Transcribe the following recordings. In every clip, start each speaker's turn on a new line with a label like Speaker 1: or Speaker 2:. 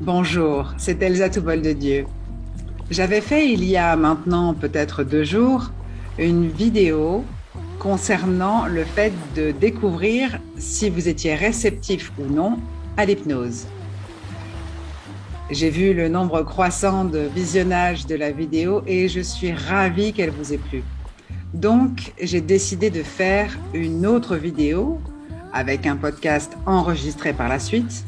Speaker 1: Bonjour, c'est Elsa Toubol de Dieu. J'avais fait il y a maintenant peut-être 2 jours une vidéo concernant le fait de découvrir si vous étiez réceptif ou non à l'hypnose. J'ai vu le nombre croissant de visionnages de la vidéo et je suis ravie qu'elle vous ait plu. Donc, j'ai décidé de faire une autre vidéo avec un podcast enregistré par la suite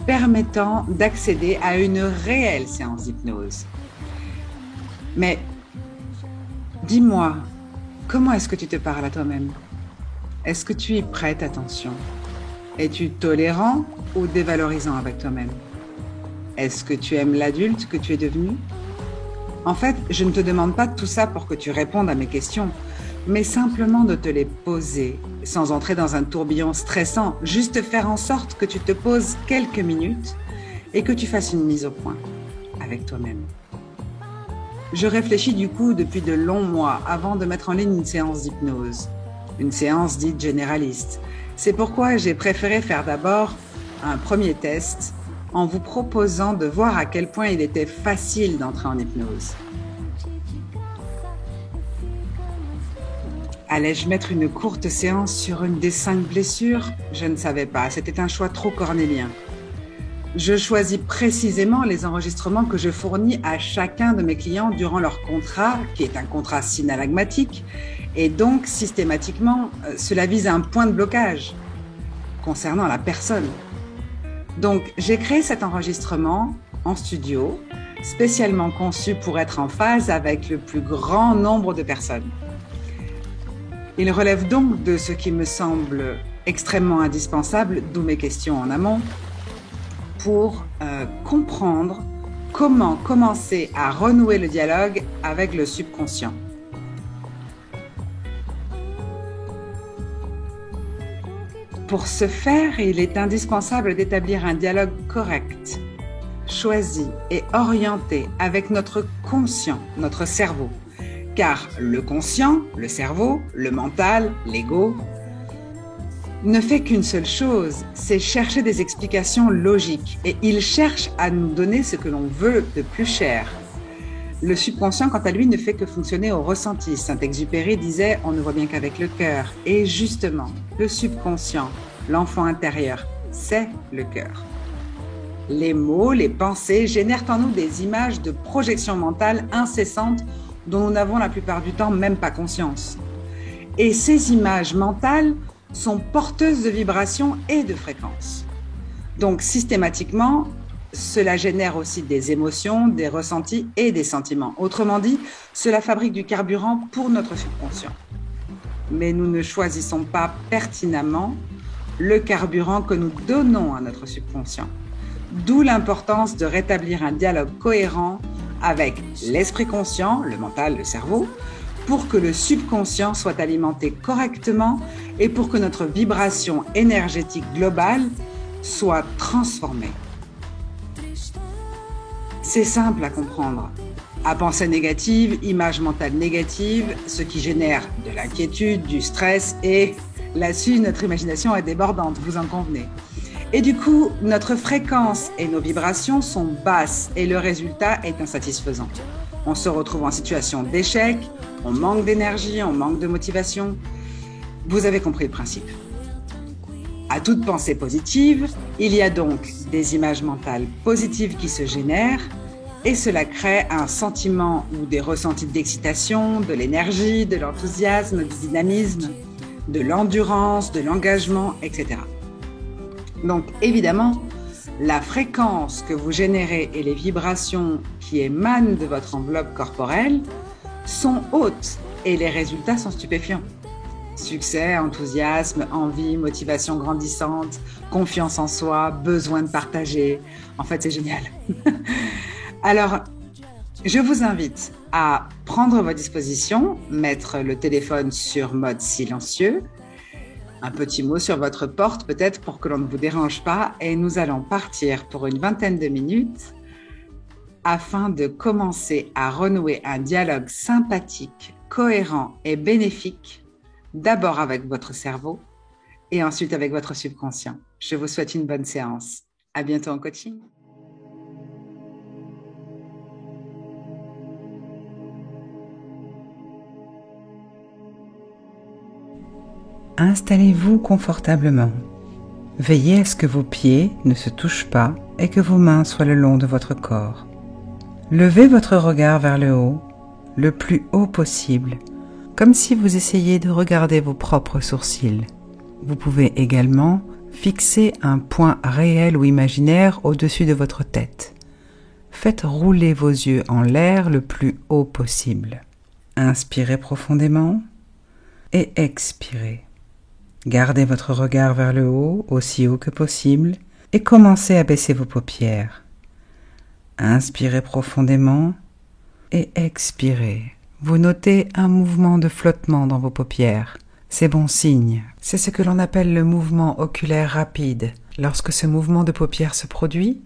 Speaker 1: permettant d'accéder à une réelle séance d'hypnose. Mais dis-moi, comment est-ce que tu te parles à toi-même? Est-ce que tu y prêtes attention? Es-tu tolérant ou dévalorisant avec toi-même? Est-ce que tu aimes l'adulte que tu es devenu? En fait, je ne te demande pas tout ça pour que tu répondes à mes questions, mais simplement de te les poser, sans entrer dans un tourbillon stressant, juste faire en sorte que tu te poses quelques minutes et que tu fasses une mise au point avec toi-même. Je réfléchis du coup depuis de longs mois avant de mettre en ligne une séance d'hypnose, une séance dite généraliste. C'est pourquoi j'ai préféré faire d'abord un premier test en vous proposant de voir à quel point il était facile d'entrer en hypnose. Allais-je mettre une courte séance sur une des 5 blessures? Je ne savais pas, c'était un choix trop cornélien. Je choisis précisément les enregistrements que je fournis à chacun de mes clients durant leur contrat, qui est un contrat synalagmatique, et donc systématiquement, cela vise un point de blocage concernant la personne. Donc, j'ai créé cet enregistrement en studio, spécialement conçu pour être en phase avec le plus grand nombre de personnes. Il relève donc de ce qui me semble extrêmement indispensable, d'où mes questions en amont, pour comprendre comment commencer à renouer le dialogue avec le subconscient. Pour ce faire, il est indispensable d'établir un dialogue correct, choisi et orienté avec notre conscient, notre cerveau. Car le conscient, le cerveau, le mental, l'ego, ne fait qu'une seule chose, c'est chercher des explications logiques. Et il cherche à nous donner ce que l'on veut de plus cher. Le subconscient, quant à lui, ne fait que fonctionner au ressenti. Saint-Exupéry disait « on ne voit bien qu'avec le cœur ». Et justement, le subconscient, l'enfant intérieur, c'est le cœur. Les mots, les pensées génèrent en nous des images de projection mentale incessantes dont nous n'avons la plupart du temps même pas conscience. Et ces images mentales sont porteuses de vibrations et de fréquences. Donc systématiquement, cela génère aussi des émotions, des ressentis et des sentiments. Autrement dit, cela fabrique du carburant pour notre subconscient. Mais nous ne choisissons pas pertinemment le carburant que nous donnons à notre subconscient. D'où l'importance de rétablir un dialogue cohérent avec l'esprit conscient, le mental, le cerveau, pour que le subconscient soit alimenté correctement et pour que notre vibration énergétique globale soit transformée. C'est simple à comprendre. À pensée négative, image mentale négative, ce qui génère de l'inquiétude, du stress et là-dessus, notre imagination est débordante, vous en convenez. Et du coup, notre fréquence et nos vibrations sont basses et le résultat est insatisfaisant. On se retrouve en situation d'échec, on manque d'énergie, on manque de motivation. Vous avez compris le principe. À toute pensée positive, il y a donc des images mentales positives qui se génèrent et cela crée un sentiment ou des ressentis d'excitation, de l'énergie, de l'enthousiasme, du dynamisme, de l'endurance, de l'engagement, etc. Donc évidemment, la fréquence que vous générez et les vibrations qui émanent de votre enveloppe corporelle sont hautes et les résultats sont stupéfiants. Succès, enthousiasme, envie, motivation grandissante, confiance en soi, besoin de partager. En fait, c'est génial. Alors, je vous invite à prendre vos dispositions, mettre le téléphone sur mode silencieux, un petit mot sur votre porte peut-être pour que l'on ne vous dérange pas et nous allons partir pour une 20aine de minutes afin de commencer à renouer un dialogue sympathique, cohérent et bénéfique, d'abord avec votre cerveau et ensuite avec votre subconscient. Je vous souhaite une bonne séance. À bientôt en coaching.
Speaker 2: Installez-vous confortablement. Veillez à ce que vos pieds ne se touchent pas et que vos mains soient le long de votre corps. Levez votre regard vers le haut, le plus haut possible, comme si vous essayiez de regarder vos propres sourcils. Vous pouvez également fixer un point réel ou imaginaire au-dessus de votre tête. Faites rouler vos yeux en l'air le plus haut possible. Inspirez profondément et expirez. Gardez votre regard vers le haut, aussi haut que possible, et commencez à baisser vos paupières. Inspirez profondément et expirez. Vous notez un mouvement de flottement dans vos paupières. C'est bon signe. C'est ce que l'on appelle le mouvement oculaire rapide. Lorsque ce mouvement de paupières se produit,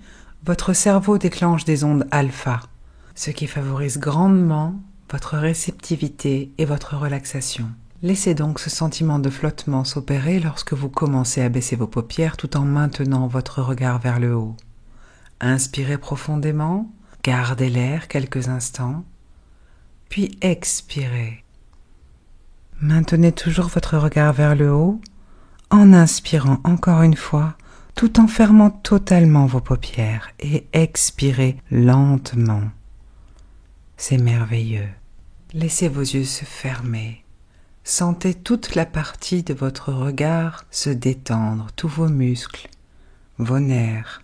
Speaker 2: votre cerveau déclenche des ondes alpha, ce qui favorise grandement votre réceptivité et votre relaxation. Laissez donc ce sentiment de flottement s'opérer lorsque vous commencez à baisser vos paupières tout en maintenant votre regard vers le haut. Inspirez profondément, gardez l'air quelques instants, puis expirez. Maintenez toujours votre regard vers le haut en inspirant encore une fois tout en fermant totalement vos paupières et expirez lentement. C'est merveilleux. Laissez vos yeux se fermer. Sentez toute la partie de votre regard se détendre, tous vos muscles, vos nerfs,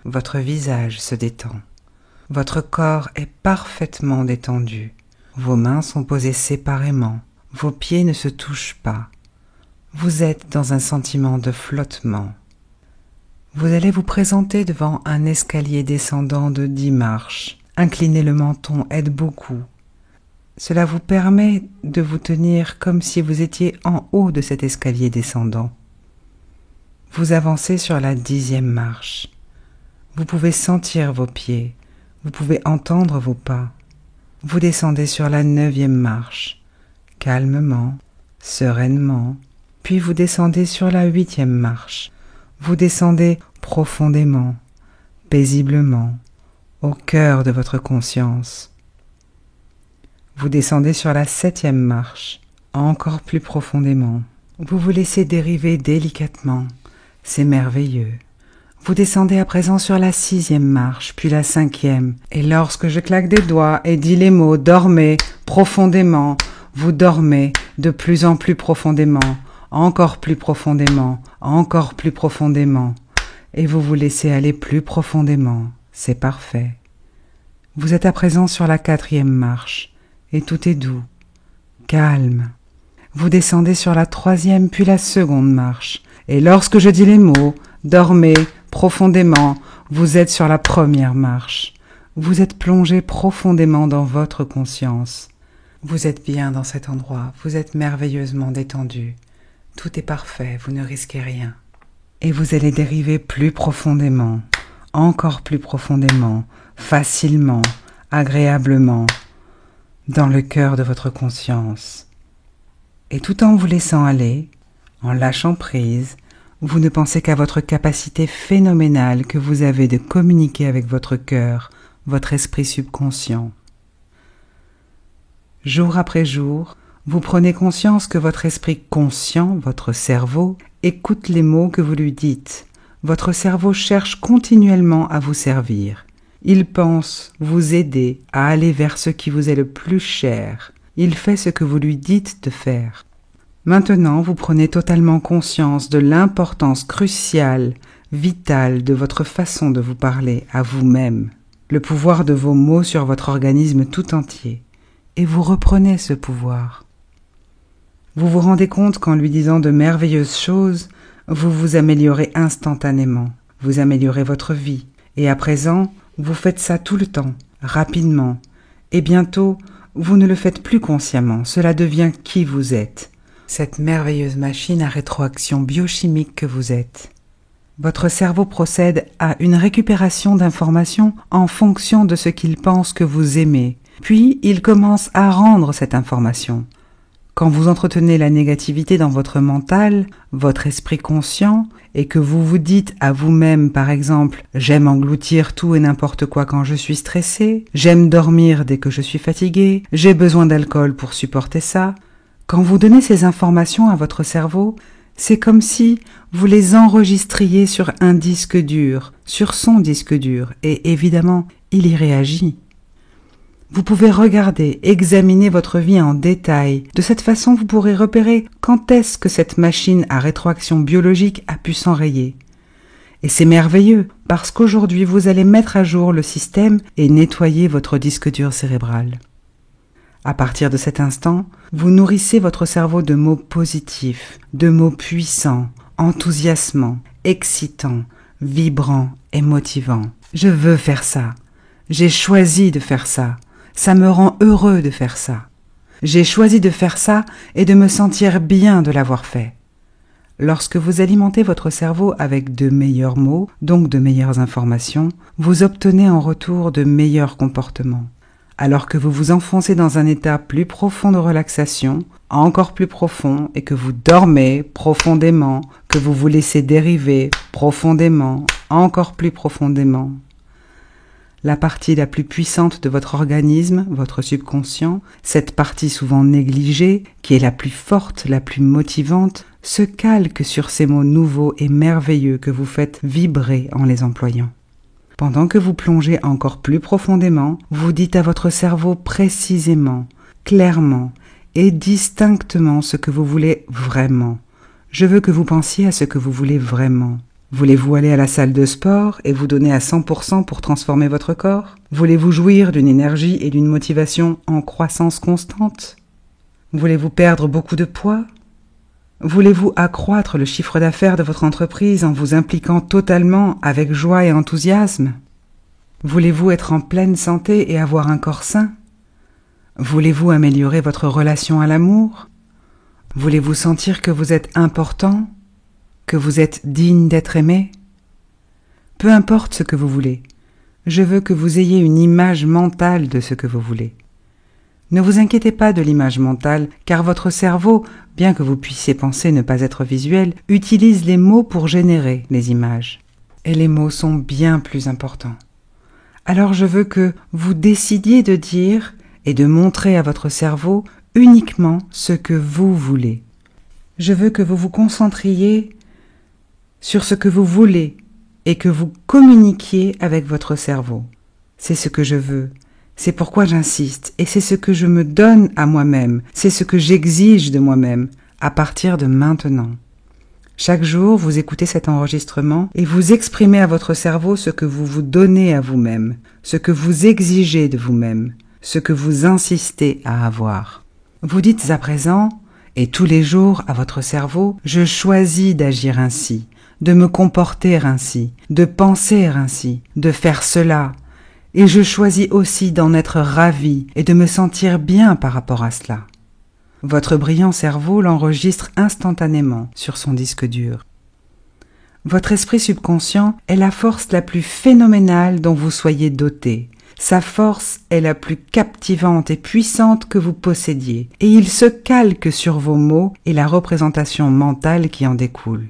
Speaker 2: votre visage se détend. Votre corps est parfaitement détendu. Vos mains sont posées séparément. Vos pieds ne se touchent pas. Vous êtes dans un sentiment de flottement. Vous allez vous présenter devant un escalier descendant de 10 marches. Incliner le menton aide beaucoup. Cela vous permet de vous tenir comme si vous étiez en haut de cet escalier descendant. Vous avancez sur la 10e marche. Vous pouvez sentir vos pieds. Vous pouvez entendre vos pas. Vous descendez sur la 9e marche. Calmement, sereinement, puis vous descendez sur la 8e marche. Vous descendez profondément, paisiblement, au cœur de votre conscience. Vous descendez sur la 7e marche, encore plus profondément. Vous vous laissez dériver délicatement, c'est merveilleux. Vous descendez à présent sur la 6e marche, puis la 5e, et lorsque je claque des doigts et dis les mots « dormez » profondément, vous dormez de plus en plus profondément, encore plus profondément, encore plus profondément, et vous vous laissez aller plus profondément, c'est parfait. Vous êtes à présent sur la 4e marche, et tout est doux, calme. Vous descendez sur la 3e puis la 2e marche, et lorsque je dis les mots « dormez » profondément, vous êtes sur la 1re marche. Vous êtes plongé profondément dans votre conscience. Vous êtes bien dans cet endroit, vous êtes merveilleusement détendu. Tout est parfait, vous ne risquez rien. Et vous allez dériver plus profondément, encore plus profondément, facilement, agréablement, dans le cœur de votre conscience. Et tout en vous laissant aller, en lâchant prise, vous ne pensez qu'à votre capacité phénoménale que vous avez de communiquer avec votre cœur, votre esprit subconscient. Jour après jour, vous prenez conscience que votre esprit conscient, votre cerveau, écoute les mots que vous lui dites. Votre cerveau cherche continuellement à vous servir. Il pense vous aider à aller vers ce qui vous est le plus cher. Il fait ce que vous lui dites de faire. Maintenant, vous prenez totalement conscience de l'importance cruciale, vitale de votre façon de vous parler à vous-même, le pouvoir de vos mots sur votre organisme tout entier. Et vous reprenez ce pouvoir. Vous vous rendez compte qu'en lui disant de merveilleuses choses, vous vous améliorez instantanément, vous améliorez votre vie. Et à présent, vous faites ça tout le temps, rapidement. Et bientôt, vous ne le faites plus consciemment, cela devient qui vous êtes. Cette merveilleuse machine à rétroaction biochimique que vous êtes. Votre cerveau procède à une récupération d'informations en fonction de ce qu'il pense que vous aimez. Puis, il commence à rendre cette information. Quand vous entretenez la négativité dans votre mental, votre esprit conscient, et que vous vous dites à vous-même, par exemple, « J'aime engloutir tout et n'importe quoi quand je suis stressé, j'aime dormir dès que je suis fatigué, j'ai besoin d'alcool pour supporter ça », Quand vous donnez ces informations à votre cerveau, c'est comme si vous les enregistriez sur un disque dur, sur son disque dur, et évidemment, il y réagit. Vous pouvez regarder, examiner votre vie en détail. De cette façon, vous pourrez repérer quand est-ce que cette machine à rétroaction biologique a pu s'enrayer. Et c'est merveilleux, parce qu'aujourd'hui, vous allez mettre à jour le système et nettoyer votre disque dur cérébral. À partir de cet instant, vous nourrissez votre cerveau de mots positifs, de mots puissants, enthousiasmants, excitants, vibrants et motivants. Je veux faire ça. J'ai choisi de faire ça. Ça me rend heureux de faire ça. J'ai choisi de faire ça et de me sentir bien de l'avoir fait. Lorsque vous alimentez votre cerveau avec de meilleurs mots, donc de meilleures informations, vous obtenez en retour de meilleurs comportements. Alors que vous vous enfoncez dans un état plus profond de relaxation, encore plus profond, et que vous dormez profondément, que vous vous laissez dériver profondément, encore plus profondément. La partie la plus puissante de votre organisme, votre subconscient, cette partie souvent négligée, qui est la plus forte, la plus motivante, se calque sur ces mots nouveaux et merveilleux que vous faites vibrer en les employant. Pendant que vous plongez encore plus profondément, vous dites à votre cerveau précisément, clairement et distinctement ce que vous voulez vraiment. Je veux que vous pensiez à ce que vous voulez vraiment. Voulez-vous aller à la salle de sport et vous donner à 100% pour transformer votre corps? Voulez-vous jouir d'une énergie et d'une motivation en croissance constante? Voulez-vous perdre beaucoup de poids? Voulez-vous accroître le chiffre d'affaires de votre entreprise en vous impliquant totalement avec joie et enthousiasme? Voulez-vous être en pleine santé et avoir un corps sain? Voulez-vous améliorer votre relation à l'amour? Voulez-vous sentir que vous êtes important? Que vous êtes digne d'être aimé? Peu importe ce que vous voulez, je veux que vous ayez une image mentale de ce que vous voulez. Ne vous inquiétez pas de l'image mentale, car votre cerveau, bien que vous puissiez penser ne pas être visuel, utilise les mots pour générer les images. Et les mots sont bien plus importants. Alors je veux que vous décidiez de dire et de montrer à votre cerveau uniquement ce que vous voulez. Je veux que vous vous concentriez sur ce que vous voulez et que vous communiquiez avec votre cerveau. C'est ce que je veux. C'est pourquoi j'insiste et c'est ce que je me donne à moi-même. C'est ce que j'exige de moi-même à partir de maintenant. Chaque jour, vous écoutez cet enregistrement et vous exprimez à votre cerveau ce que vous vous donnez à vous-même, ce que vous exigez de vous-même, ce que vous insistez à avoir. Vous dites à présent, et tous les jours à votre cerveau, je choisis d'agir ainsi, de me comporter ainsi, de penser ainsi, de faire cela, et je choisis aussi d'en être ravi et de me sentir bien par rapport à cela. Votre brillant cerveau l'enregistre instantanément sur son disque dur. Votre esprit subconscient est la force la plus phénoménale dont vous soyez doté. Sa force est la plus captivante et puissante que vous possédiez, et il se calque sur vos mots et la représentation mentale qui en découle.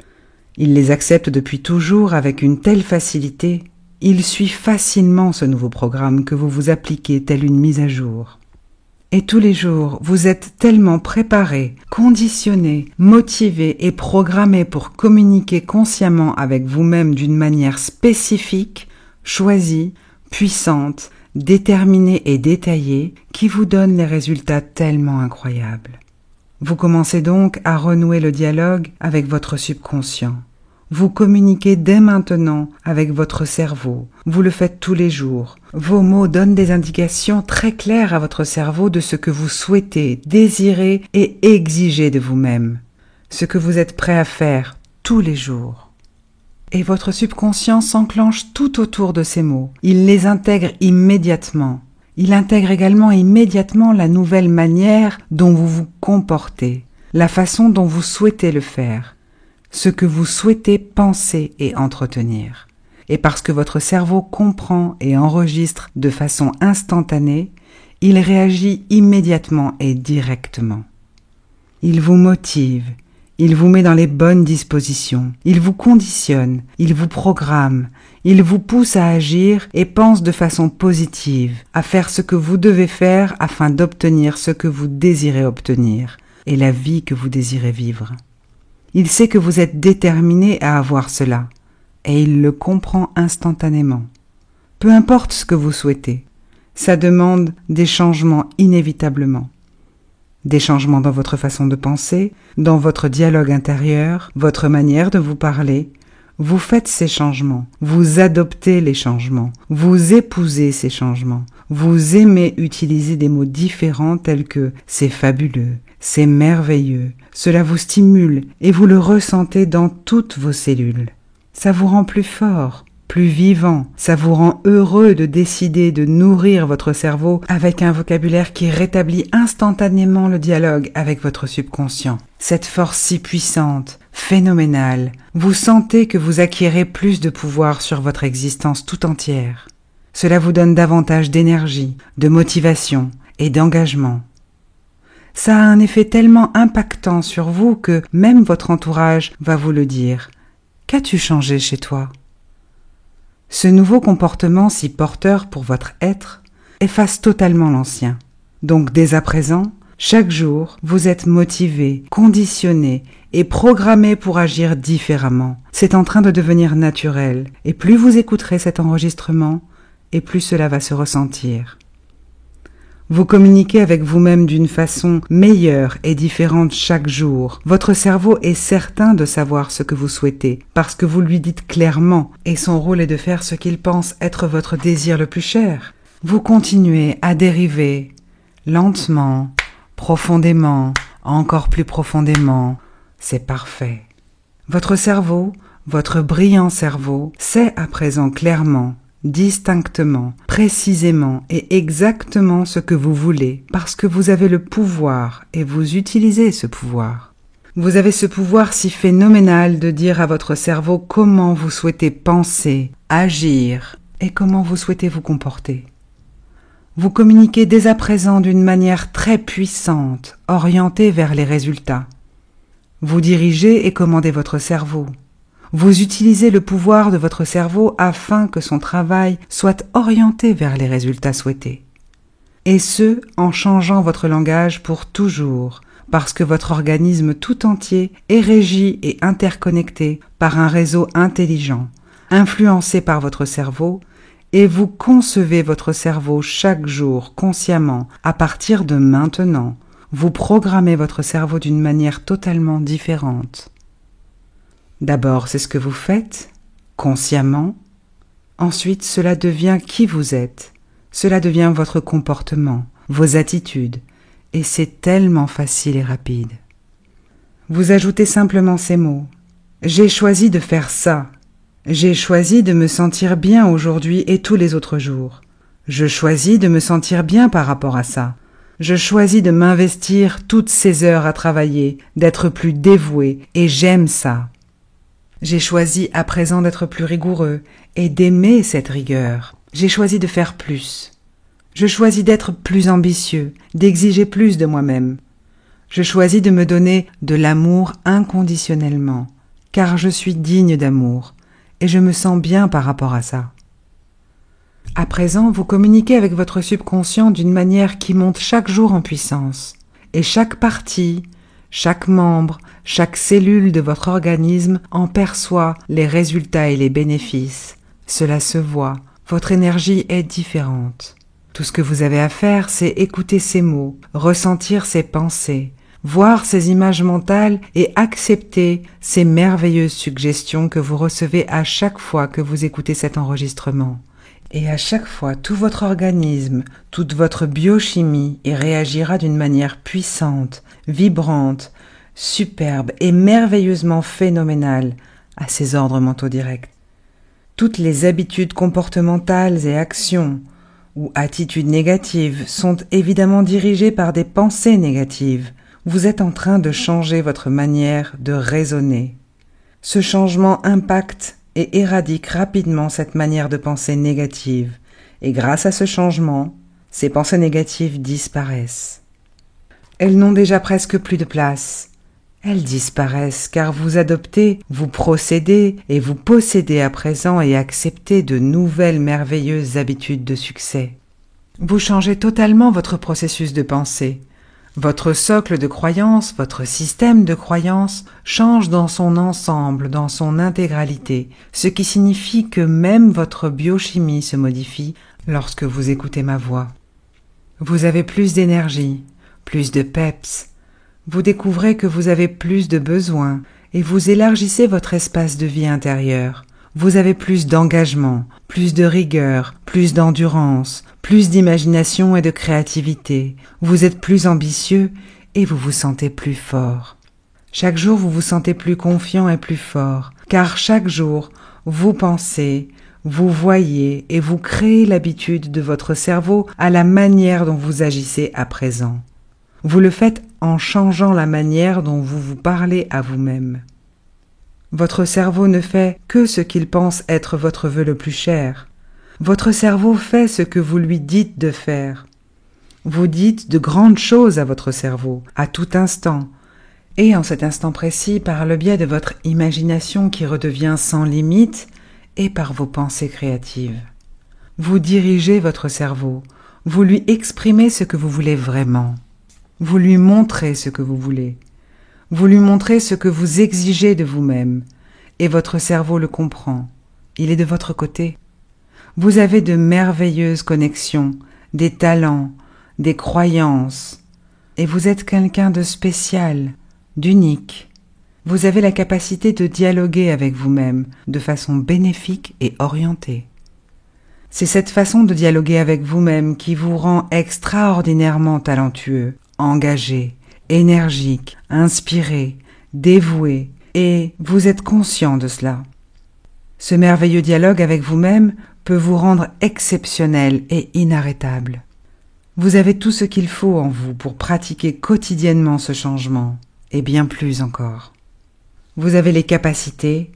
Speaker 2: Il les accepte depuis toujours avec une telle facilité, il suit facilement ce nouveau programme que vous vous appliquez tel une mise à jour. Et tous les jours, vous êtes tellement préparé, conditionné, motivé et programmé pour communiquer consciemment avec vous-même d'une manière spécifique, choisie, puissante, déterminée et détaillée, qui vous donne les résultats tellement incroyables. Vous commencez donc à renouer le dialogue avec votre subconscient. Vous communiquez dès maintenant avec votre cerveau. Vous le faites tous les jours. Vos mots donnent des indications très claires à votre cerveau de ce que vous souhaitez, désirez et exigez de vous-même. Ce que vous êtes prêt à faire tous les jours. Et votre subconscient s'enclenche tout autour de ces mots. Il les intègre immédiatement. Il intègre également immédiatement la nouvelle manière dont vous vous comportez, la façon dont vous souhaitez le faire, ce que vous souhaitez penser et entretenir. Et parce que votre cerveau comprend et enregistre de façon instantanée, il réagit immédiatement et directement. Il vous motive, il vous met dans les bonnes dispositions, il vous conditionne, il vous programme, il vous pousse à agir et pense de façon positive, à faire ce que vous devez faire afin d'obtenir ce que vous désirez obtenir, et la vie que vous désirez vivre. Il sait que vous êtes déterminé à avoir cela, et il le comprend instantanément. Peu importe ce que vous souhaitez, ça demande des changements inévitablement. Des changements dans votre façon de penser, dans votre dialogue intérieur, votre manière de vous parler. Vous faites ces changements, vous adoptez les changements, vous épousez ces changements, vous aimez utiliser des mots différents tels que « c'est fabuleux »,« c'est merveilleux », cela vous stimule et vous le ressentez dans toutes vos cellules. Ça vous rend plus fort, plus vivant, ça vous rend heureux de décider de nourrir votre cerveau avec un vocabulaire qui rétablit instantanément le dialogue avec votre subconscient. Cette force si puissante, phénoménale, vous sentez que vous acquérez plus de pouvoir sur votre existence tout entière. Cela vous donne davantage d'énergie, de motivation et d'engagement. Ça a un effet tellement impactant sur vous que même votre entourage va vous le dire. Qu'as-tu changé chez toi ? Ce nouveau comportement si porteur pour votre être efface totalement l'ancien. Donc dès à présent, chaque jour, vous êtes motivé, conditionné et programmé pour agir différemment. C'est en train de devenir naturel et plus vous écouterez cet enregistrement et plus cela va se ressentir. Vous communiquez avec vous-même d'une façon meilleure et différente chaque jour. Votre cerveau est certain de savoir ce que vous souhaitez parce que vous lui dites clairement et son rôle est de faire ce qu'il pense être votre désir le plus cher. Vous continuez à dériver lentement, profondément, encore plus profondément. C'est parfait. Votre cerveau, votre brillant cerveau, sait à présent clairement, distinctement, précisément et exactement ce que vous voulez parce que vous avez le pouvoir et vous utilisez ce pouvoir. Vous avez ce pouvoir si phénoménal de dire à votre cerveau comment vous souhaitez penser, agir et comment vous souhaitez vous comporter. Vous communiquez dès à présent d'une manière très puissante, orientée vers les résultats. Vous dirigez et commandez votre cerveau. Vous utilisez le pouvoir de votre cerveau afin que son travail soit orienté vers les résultats souhaités. Et ce, en changeant votre langage pour toujours, parce que votre organisme tout entier est régi et interconnecté par un réseau intelligent, influencé par votre cerveau, et vous concevez votre cerveau chaque jour consciemment à partir de maintenant. Vous programmez votre cerveau d'une manière totalement différente. D'abord, c'est ce que vous faites, consciemment. Ensuite, cela devient qui vous êtes. Cela devient votre comportement, vos attitudes. Et c'est tellement facile et rapide. Vous ajoutez simplement ces mots. J'ai choisi de faire ça. J'ai choisi de me sentir bien aujourd'hui et tous les autres jours. Je choisis de me sentir bien par rapport à ça. Je choisis de m'investir toutes ces heures à travailler, d'être plus dévoué, et j'aime ça. J'ai choisi à présent d'être plus rigoureux et d'aimer cette rigueur. J'ai choisi de faire plus. Je choisis d'être plus ambitieux, d'exiger plus de moi-même. Je choisis de me donner de l'amour inconditionnellement, car je suis digne d'amour et je me sens bien par rapport à ça. À présent, vous communiquez avec votre subconscient d'une manière qui monte chaque jour en puissance, et chaque partie, chaque membre, chaque cellule de votre organisme en perçoit les résultats et les bénéfices. Cela se voit, votre énergie est différente. Tout ce que vous avez à faire, c'est écouter ces mots, ressentir ces pensées, voir ces images mentales et accepter ces merveilleuses suggestions que vous recevez à chaque fois que vous écoutez cet enregistrement. Et à chaque fois, tout votre organisme, toute votre biochimie y réagira d'une manière puissante, vibrante, superbe et merveilleusement phénoménale à ces ordres mentaux directs. Toutes les habitudes comportementales et actions ou attitudes négatives sont évidemment dirigées par des pensées négatives. Vous êtes en train de changer votre manière de raisonner. Ce changement impacte et éradique rapidement cette manière de penser négative, et grâce à ce changement, ces pensées négatives disparaissent. Elles n'ont déjà presque plus de place. Elles disparaissent car vous adoptez, vous procédez et vous possédez à présent et acceptez de nouvelles merveilleuses habitudes de succès. Vous changez totalement votre processus de pensée. Votre socle de croyance, votre système de croyance change dans son ensemble, dans son intégralité, ce qui signifie que même votre biochimie se modifie lorsque vous écoutez ma voix. Vous avez plus d'énergie, plus de peps. Vous découvrez que vous avez plus de besoins et vous élargissez votre espace de vie intérieur. Vous avez plus d'engagement, plus de rigueur, plus d'endurance, plus d'imagination et de créativité. Vous êtes plus ambitieux et vous vous sentez plus fort. Chaque jour, vous vous sentez plus confiant et plus fort, car chaque jour, vous pensez, vous voyez et vous créez l'habitude de votre cerveau à la manière dont vous agissez à présent. Vous le faites en changeant la manière dont vous vous parlez à vous-même. Votre cerveau ne fait que ce qu'il pense être votre vœu le plus cher. Votre cerveau fait ce que vous lui dites de faire. Vous dites de grandes choses à votre cerveau, à tout instant, et en cet instant précis par le biais de votre imagination qui redevient sans limite et par vos pensées créatives. Vous dirigez votre cerveau, vous lui exprimez ce que vous voulez vraiment, vous lui montrez ce que vous voulez. Vous lui montrez ce que vous exigez de vous-même, et votre cerveau le comprend. Il est de votre côté. Vous avez de merveilleuses connexions, des talents, des croyances, et vous êtes quelqu'un de spécial, d'unique. Vous avez la capacité de dialoguer avec vous-même de façon bénéfique et orientée. C'est cette façon de dialoguer avec vous-même qui vous rend extraordinairement talentueux, engagé, énergique, inspiré, dévoué, et vous êtes conscient de cela. Ce merveilleux dialogue avec vous-même peut vous rendre exceptionnel et inarrêtable. Vous avez tout ce qu'il faut en vous pour pratiquer quotidiennement ce changement, et bien plus encore. Vous avez les capacités,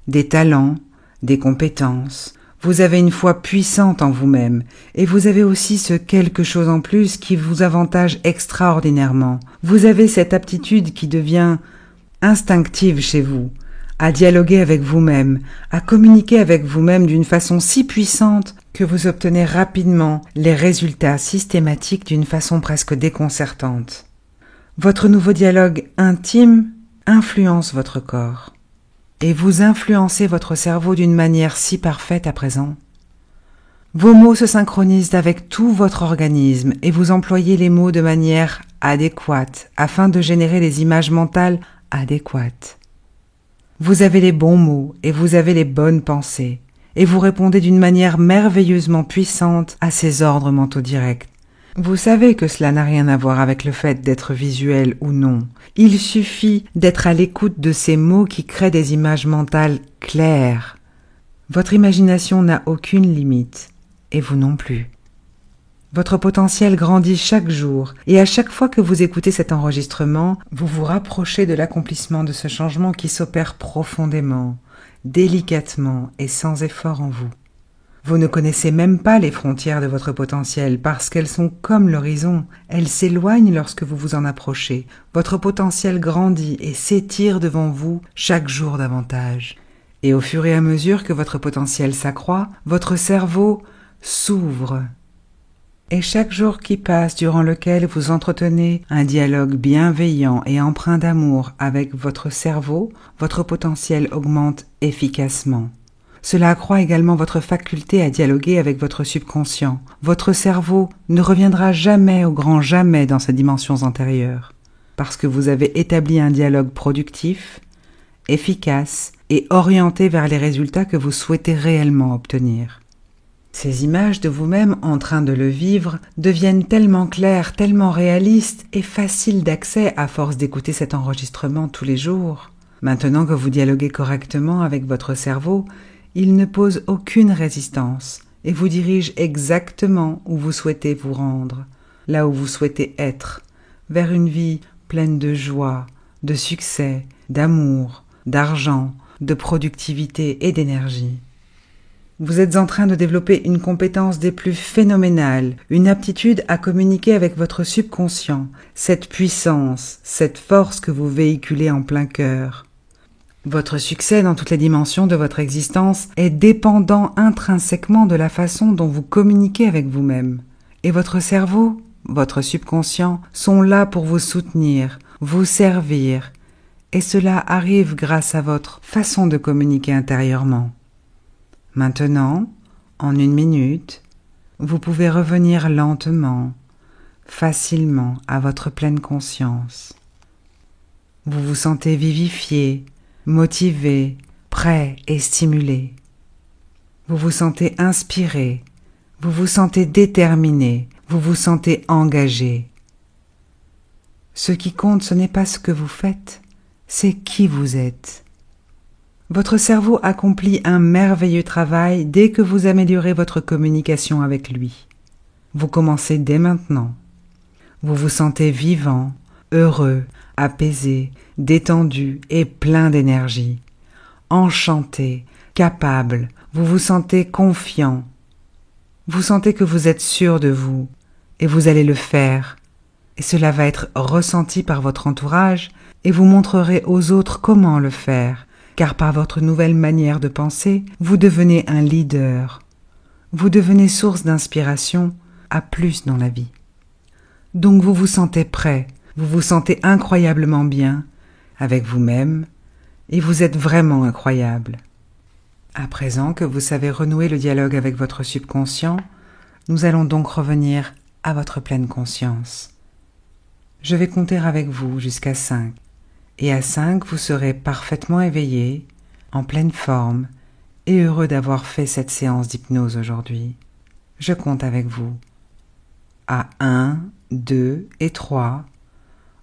Speaker 2: des talents, des compétences. Vous avez une foi puissante en vous-même et vous avez aussi ce quelque chose en plus qui vous avantage extraordinairement. Vous avez cette aptitude qui devient instinctive chez vous, à dialoguer avec vous-même, à communiquer avec vous-même d'une façon si puissante que vous obtenez rapidement les résultats systématiques d'une façon presque déconcertante. Votre nouveau dialogue intime influence votre corps. Et vous influencez votre cerveau d'une manière si parfaite à présent. Vos mots se synchronisent avec tout votre organisme et vous employez les mots de manière adéquate afin de générer les images mentales adéquates. Vous avez les bons mots et vous avez les bonnes pensées et vous répondez d'une manière merveilleusement puissante à ces ordres mentaux directs. Vous savez que cela n'a rien à voir avec le fait d'être visuel ou non. Il suffit d'être à l'écoute de ces mots qui créent des images mentales claires. Votre imagination n'a aucune limite, et vous non plus. Votre potentiel grandit chaque jour, et à chaque fois que vous écoutez cet enregistrement, vous vous rapprochez de l'accomplissement de ce changement qui s'opère profondément, délicatement et sans effort en vous. Vous ne connaissez même pas les frontières de votre potentiel parce qu'elles sont comme l'horizon. Elles s'éloignent lorsque vous vous en approchez. Votre potentiel grandit et s'étire devant vous chaque jour davantage. Et au fur et à mesure que votre potentiel s'accroît, votre cerveau s'ouvre. Et chaque jour qui passe durant lequel vous entretenez un dialogue bienveillant et empreint d'amour avec votre cerveau, votre potentiel augmente efficacement. Cela accroît également votre faculté à dialoguer avec votre subconscient. Votre cerveau ne reviendra jamais au grand jamais dans ses dimensions antérieures, parce que vous avez établi un dialogue productif, efficace et orienté vers les résultats que vous souhaitez réellement obtenir. Ces images de vous-même en train de le vivre deviennent tellement claires, tellement réalistes et faciles d'accès à force d'écouter cet enregistrement tous les jours. Maintenant que vous dialoguez correctement avec votre cerveau, il ne pose aucune résistance et vous dirige exactement où vous souhaitez vous rendre, là où vous souhaitez être, vers une vie pleine de joie, de succès, d'amour, d'argent, de productivité et d'énergie. Vous êtes en train de développer une compétence des plus phénoménales, une aptitude à communiquer avec votre subconscient, cette puissance, cette force que vous véhiculez en plein cœur. Votre succès dans toutes les dimensions de votre existence est dépendant intrinsèquement de la façon dont vous communiquez avec vous-même. Et votre cerveau votre subconscient sont là pour vous soutenir, vous servir, et cela arrive grâce à votre façon de communiquer intérieurement. Maintenant, en 1 minute, vous pouvez revenir lentement, facilement à votre pleine conscience. Vous vous sentez vivifié, motivé, prêt et stimulé. Vous vous sentez inspiré, vous vous sentez déterminé, vous vous sentez engagé. Ce qui compte, ce n'est pas ce que vous faites, c'est qui vous êtes. Votre cerveau accomplit un merveilleux travail dès que vous améliorez votre communication avec lui. Vous commencez dès maintenant. Vous vous sentez vivant, heureux, apaisé, détendu et plein d'énergie. Enchanté, capable, vous vous sentez confiant. Vous sentez que vous êtes sûr de vous et vous allez le faire. Et cela va être ressenti par votre entourage et vous montrerez aux autres comment le faire, car par votre nouvelle manière de penser, vous devenez un leader. Vous devenez source d'inspiration à plus dans la vie. Donc vous vous sentez prêt, vous vous sentez incroyablement bien avec vous-même et vous êtes vraiment incroyable. À présent que vous savez renouer le dialogue avec votre subconscient, nous allons donc revenir à votre pleine conscience. Je vais compter avec vous jusqu'à 5. Et à 5, vous serez parfaitement éveillé, en pleine forme et heureux d'avoir fait cette séance d'hypnose aujourd'hui. Je compte avec vous. À 1, 2 et 3,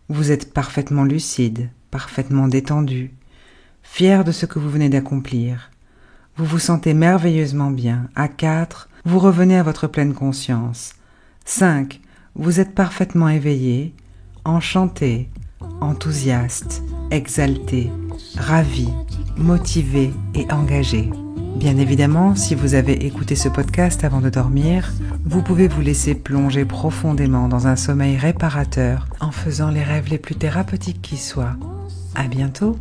Speaker 2: vous êtes parfaitement lucide, parfaitement détendu, fier de ce que vous venez d'accomplir. Vous vous sentez merveilleusement bien. À 4, vous revenez à votre pleine conscience. 5, vous êtes parfaitement éveillé, enchanté, enthousiaste, exalté, ravi, motivé et engagé. Bien évidemment, si vous avez écouté ce podcast avant de dormir, vous pouvez vous laisser plonger profondément dans un sommeil réparateur en faisant les rêves les plus thérapeutiques qui soient. À bientôt!